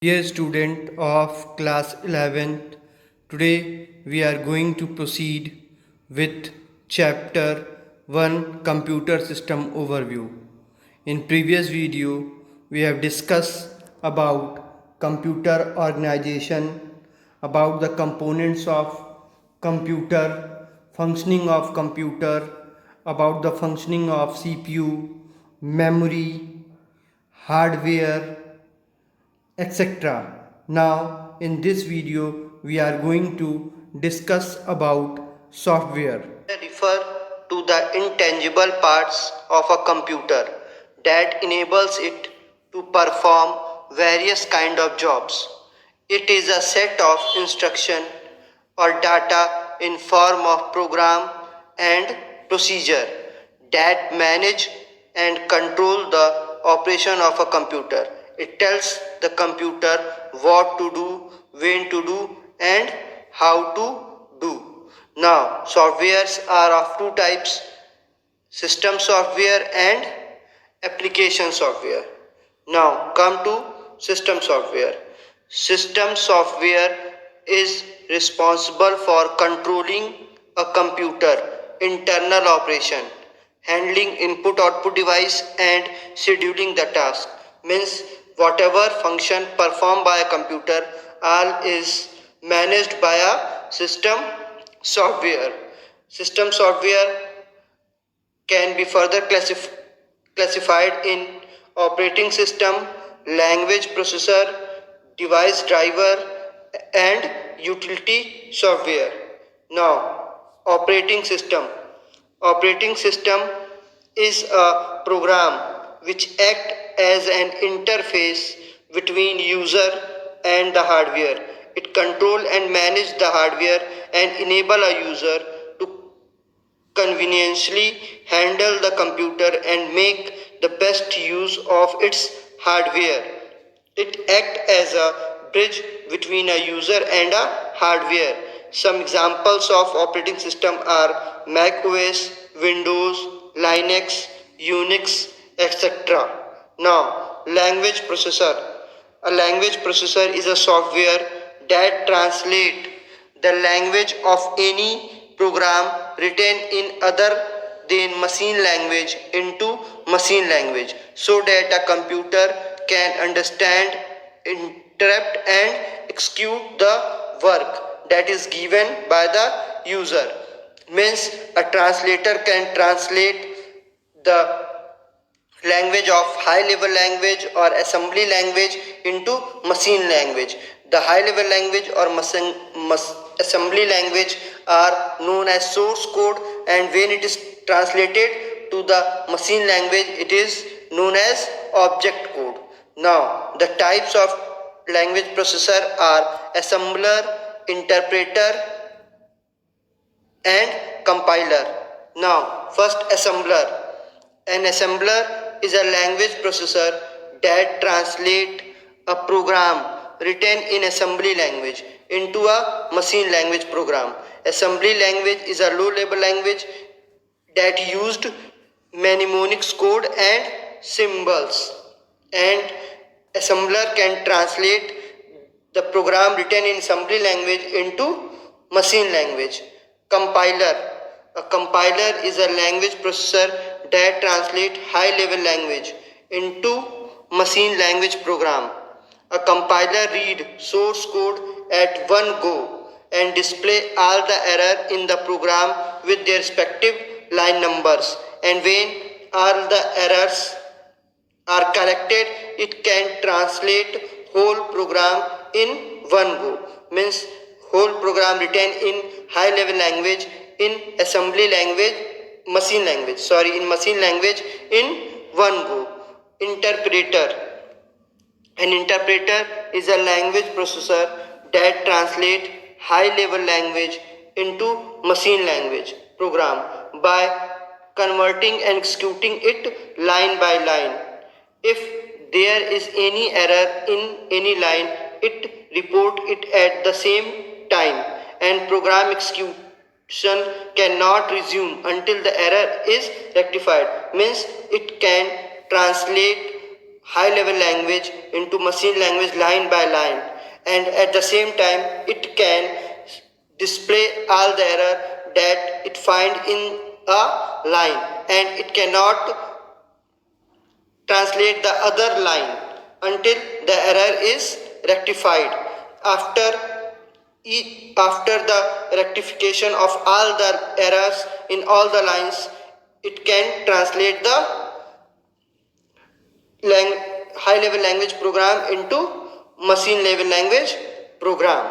Dear student of class 11th, today we are going to proceed with chapter 1 Computer System Overview. In previous video, we have discussed about computer organization, about the components of computer, functioning of computer, about the functioning of CPU, memory, hardware, etc. Now in this video we are going to discuss about software. Refer to the intangible parts of a computer that enables it to perform various kind of jobs. It is a set of instruction or data in form of program and procedure that manage and control the operation of a computer. It tells the computer what to do, when to do, and how to do. Now, softwares are of two types: system software and application software. Now, come to system software. System software is responsible for controlling a computer internal operation, handling input output device, and scheduling the task. Means whatever function performed by a computer all is managed by a system software. System software can be further classified in operating system, language processor, device driver, and utility software. Now, operating system. Operating system is a program which act as an interface between user and the hardware. It control and manage the hardware and enable a user to conveniently handle the computer and make the best use of its hardware. It acts as a bridge between a user and a hardware. Some examples of operating system are Mac OS, Windows, Linux, Unix, etc. Now, language processor. A language processor is a software that translates the language of any program written in other than machine language into machine language so that a computer can understand, interpret, and execute the work that is given by the user. Means a translator can translate the language of high level language or assembly language into machine language. The high level language or assembly language are known as source code, and when it is translated to the machine language it is known as object code. Now the types of language processor are assembler, interpreter, and compiler. Now first, assembler. An assembler is a language processor that translates a program written in assembly language into a machine language program. Assembly language is a low-level language that used mnemonics code and symbols. And assembler can translate the program written in assembly language into machine language. Compiler. A compiler is a language processor that translates high level language into machine language program. A compiler read source code at one go and display all the error in the program with their respective line numbers, and when all the errors are corrected it can translate whole program in one go. Means whole program written in high level language in assembly language in machine language in one go. Interpreter. An interpreter is a language processor that translates high level language into machine language program by converting and executing it line by line. If there is any error in any line, it report it at the same time, and program execution cannot resume until the error is rectified. Means it can translate high level language into machine language line by line, and at the same time it can display all the error that it find in a line, and it cannot translate the other line until the error is rectified. After after the rectification of all the errors in all the lines, it can translate the high level language program into machine level language program.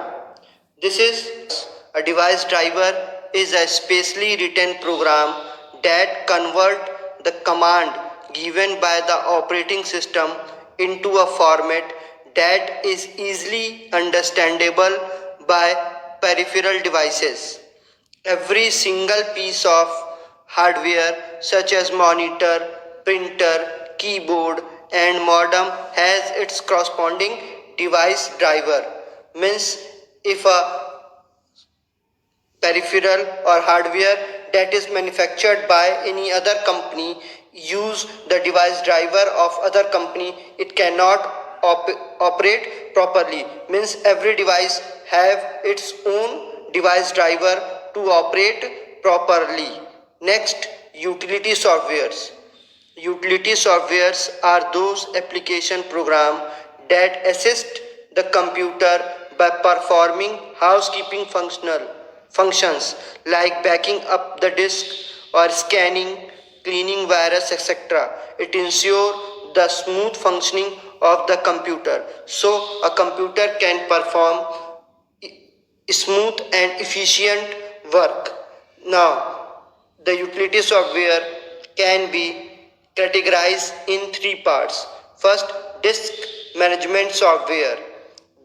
This is a device driver is a specially written program that convert the command given by the operating system into a format that is easily understandable by peripheral devices. Every single piece of hardware such as monitor, printer, keyboard and modem has its corresponding device driver. Means if a peripheral or hardware that is manufactured by any other company use the device driver of other company, it cannot operate properly. Means every device have its own device driver to operate properly. Next, utility softwares. Utility softwares are those application programs that assist the computer by performing housekeeping functions like backing up the disk or scanning, cleaning virus, etc. It ensures the smooth functioning of the computer, so a computer can perform smooth and efficient work. Now, the utility software can be categorized in three parts. First, disk management software.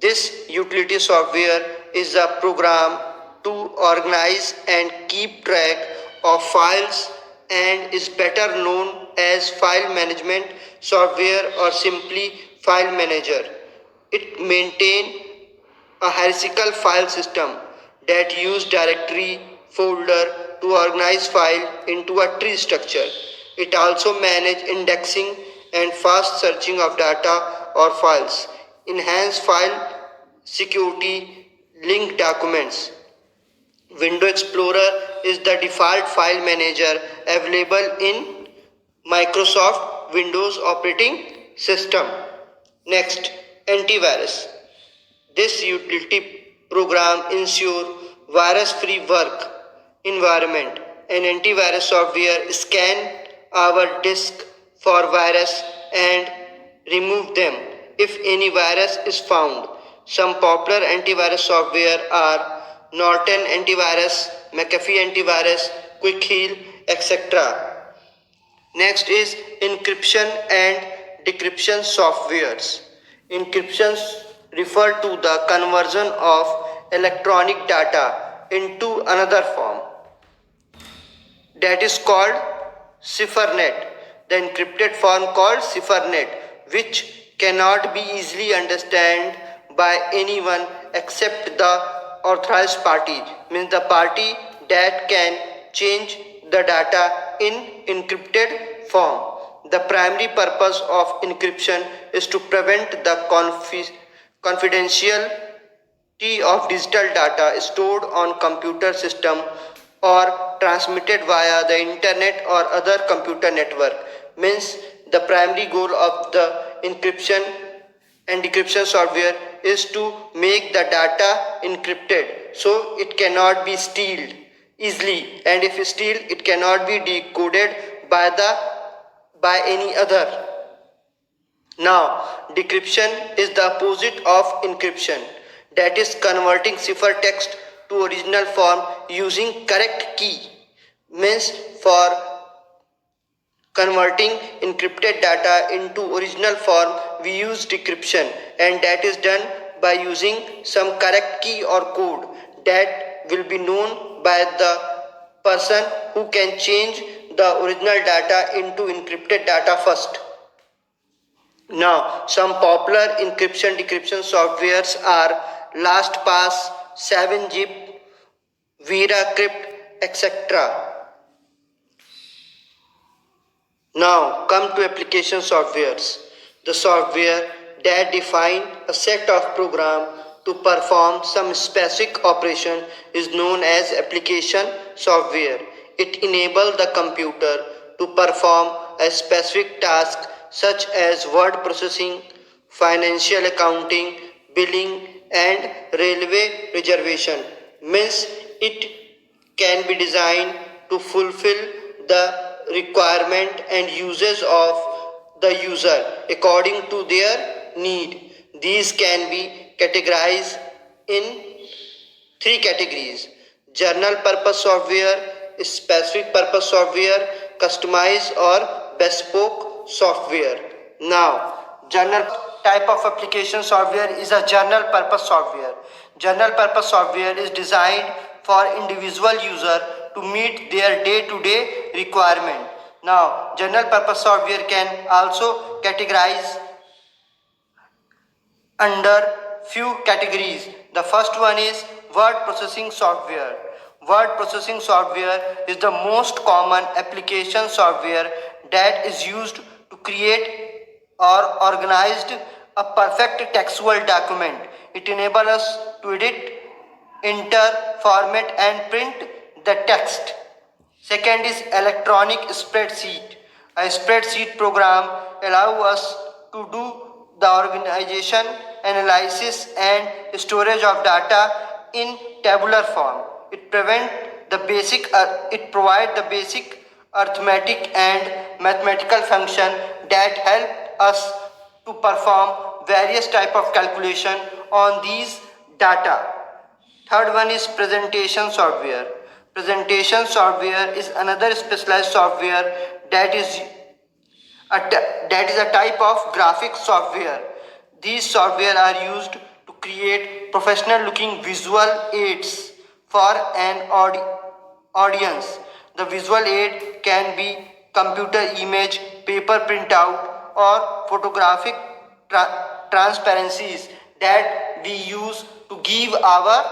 This utility software is a program to organize and keep track of files and is better known as file management software or simply file manager. It maintains a hierarchical file system that use directory folder to organize file into a tree structure. It also manage indexing and fast searching of data or files, enhance file security, link documents. Window Explorer is the default file manager available in Microsoft Windows operating system. Next, antivirus. This utility program ensures virus-free work environment. An antivirus software scan our disk for virus and remove them if any virus is found. Some popular antivirus software are Norton Antivirus, McAfee Antivirus, Quick Heal, etc. Next is encryption and decryption softwares. Encryptions refer to the conversion of electronic data into another form that is called ciphernet. The encrypted form called ciphernet, which cannot be easily understood by anyone except the authorized party, means the party that can change the data in encrypted form. The primary purpose of encryption is to prevent the confidentiality of digital data stored on computer system or transmitted via the internet or other computer network. Means the primary goal of the encryption and decryption software is to make the data encrypted so it cannot be stolen easily, and if stolen it cannot be decoded by any other. Now, decryption is the opposite of encryption, that is converting ciphertext to original form using correct key. Means for converting encrypted data into original form, we use decryption, and that is done by using some correct key or code that will be known by the person who can change the original data into encrypted data first. Now, some popular encryption decryption softwares are LastPass, 7-Zip, VeraCrypt, etc. Now, come to application softwares. The software that define a set of program to perform some specific operation is known as application software. It enables the computer to perform a specific task such as word processing, financial accounting, billing, and railway reservation. Means it can be designed to fulfill the requirement and uses of the user according to their need. These can be categorized in three categories: general purpose software, specific purpose software, customized or bespoke software. Now, general type of application software is a general purpose software. General purpose software is designed for individual user to meet their day-to-day requirement. Now, general purpose software can also categorize under few categories. The first one is word processing software. Word processing software is the most common application software that is used to create or organized a perfect textual document. It enables us to edit, enter, format and print the text. Second is electronic spreadsheet. A spreadsheet program allows us to do the organization, analysis and storage of data in tabular form. It provides the basic arithmetic and mathematical function that help us to perform various type of calculation on these data. Third one is presentation software. Presentation software is another specialized software that is a type of graphic software. These software are used to create professional looking visual aids for an audience. The visual aid can be computer image, paper printout or photographic transparencies that we use to give our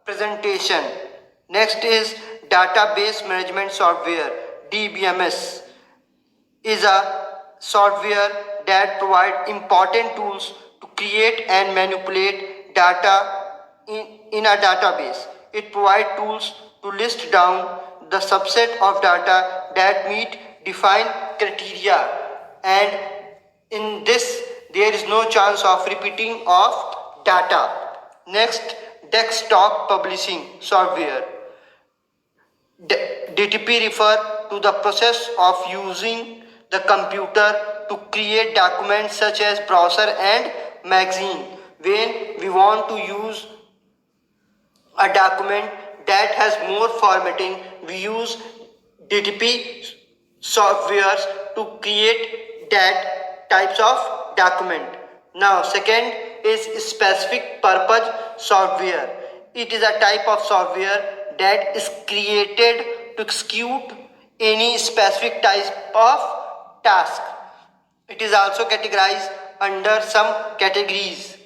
presentation. Next is database management software. DBMS is a software that provides important tools to create and manipulate data in a database. It provides tools to list down the subset of data that meet defined criteria, and in this there is no chance of repeating of data. Next, desktop publishing software. DTP refer to the process of using the computer to create documents such as brochure and magazine. When we want to use a document that has more formatting, we use DTP softwares to create that types of document. Now, second is specific purpose software. It is a type of software that is created to execute any specific type of task. It is also categorized under some categories.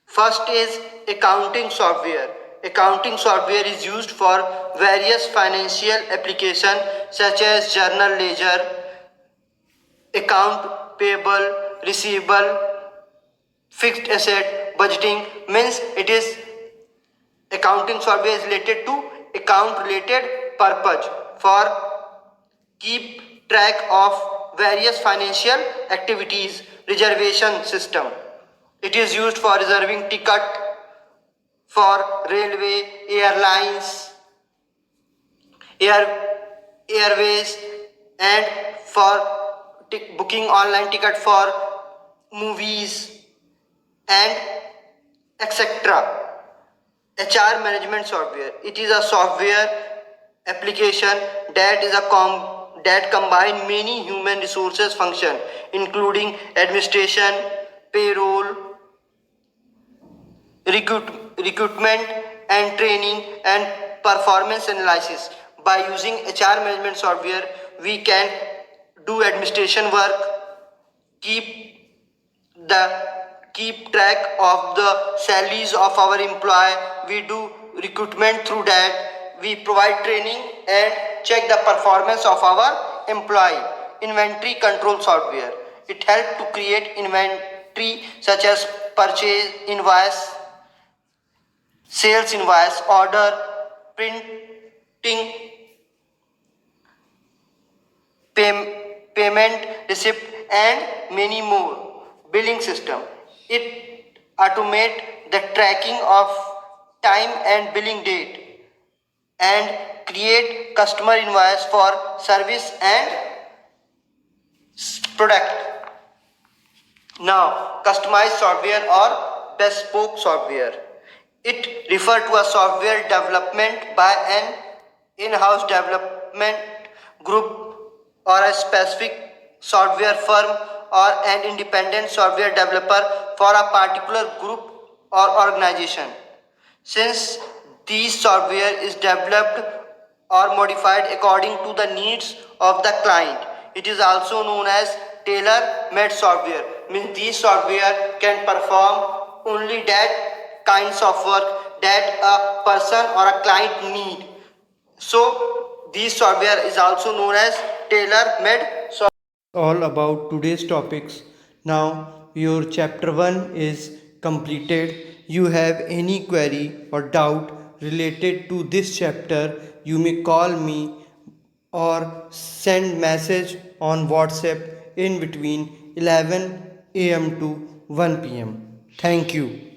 First is accounting software. Accounting software is used for various financial applications such as journal ledger, account payable, receivable, fixed asset, budgeting. Means it is accounting software is related to account related purpose for keep track of various financial activities. Reservation system. It is used for reserving ticket for railway, airlines, airways, and for booking online ticket for movies and etc. HR management software. It is a software application that is that combine many human resources function including administration, payroll, recruitment and training and performance analysis. By using HR management software, we can do administration work, keep keep track of the salaries of our employee. We do recruitment through that. We provide training and check the performance of our employee. Inventory control software. It helps to create inventory such as purchase invoice, sales invoice, order, printing, payment receipt, and many more. Billing system. It automate the tracking of time and billing date and create customer invoice for service and product. Now, customized software or bespoke software. It refers to a software development by an in-house development group or a specific software firm or an independent software developer for a particular group or organization. Since these software is developed or modified according to the needs of the client, it is also known as tailor-made software. Means these software can perform only that kinds of work that a person or a client need. So these software is also known as tailor-made software. All about today's topics. Now your chapter 1 is completed. You have any query or doubt related to this chapter, you may call me or send message on WhatsApp in between 11 a.m. to 1 p.m. Thank you.